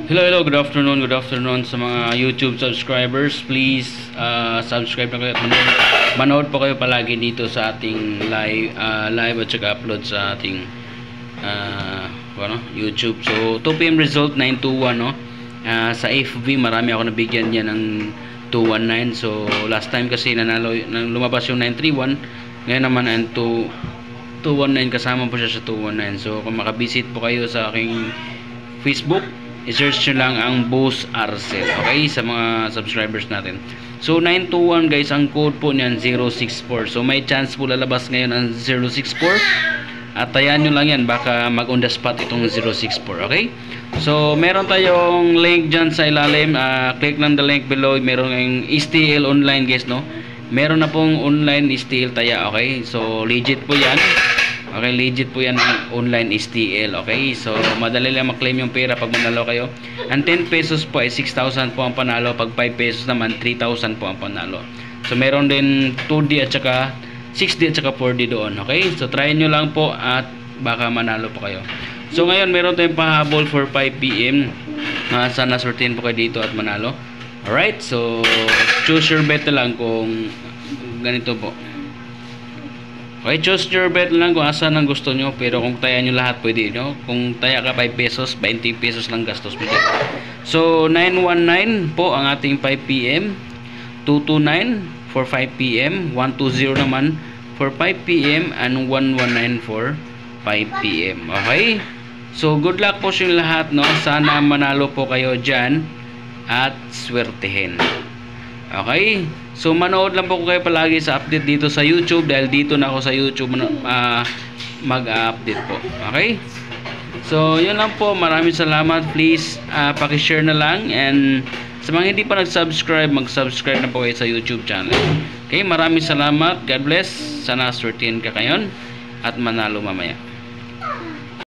Hello, good afternoon sa mga YouTube subscribers. Please subscribe na kayo at manood po kayo palagi dito sa ating live at saka upload sa ating YouTube. So 2 PM result 921, no? Sa FB marami ako nabigyan niya ng 219. So last time kasi nanalo, lumabas yung 931. Ngayon naman ang 219, kasama po siya sa 219. So kung makabisit po kayo sa aking Facebook, i-search nyo lang ang Boss Arcel, okay, sa mga subscribers natin. So 921 guys, ang code po niyan 064. So may chance po lalabas ngayon ang 064. At tayan nyo lang yan, baka mag on the spot itong 064, okay? So meron tayong link dyan sa ilalim. Click lang the link below. Meron yung STL online guys, no? Meron na pong online STL taya, okay? So legit po yan. Okay, legit po yan ang online STL. Okay, so madali lang mag-claim yung pera pag manalo kayo. Ang 10 pesos po ay 6,000 po ang panalo. Pag 5 pesos naman, 3,000 po ang panalo. So meron din 2D at saka 6D at saka 4D doon. Okay, so try nyo lang po at baka manalo po kayo. So ngayon meron tayong pahabol for 5 PM. Sana sortin po kayo dito at manalo. Alright, so choose your bet na lang kung ganito po. Okay, choose your bet lang kung asan ang gusto nyo. Pero kung taya nyo lahat, pwede, no? Kung taya ka 5 pesos, 20 pesos lang gastos mo. So, 919 po ang ating 5 PM. 229 for 5 PM. 120 naman for 5 PM. And 119 for 5 PM. Okay? So, good luck po sa lahat, no? Sana manalo po kayo dyan at swertehin. Okay? So manood lang po kayo palagi sa update dito sa YouTube, dahil dito na ako sa YouTube mag-update po. Okay? So yun lang po. Maraming salamat. Please paki-share na lang, and sa mga hindi pa nag-subscribe, mag-subscribe na po kayo sa YouTube channel. Okay? Maraming salamat. God bless. Sana swertihin ka kayon at manalo mamaya.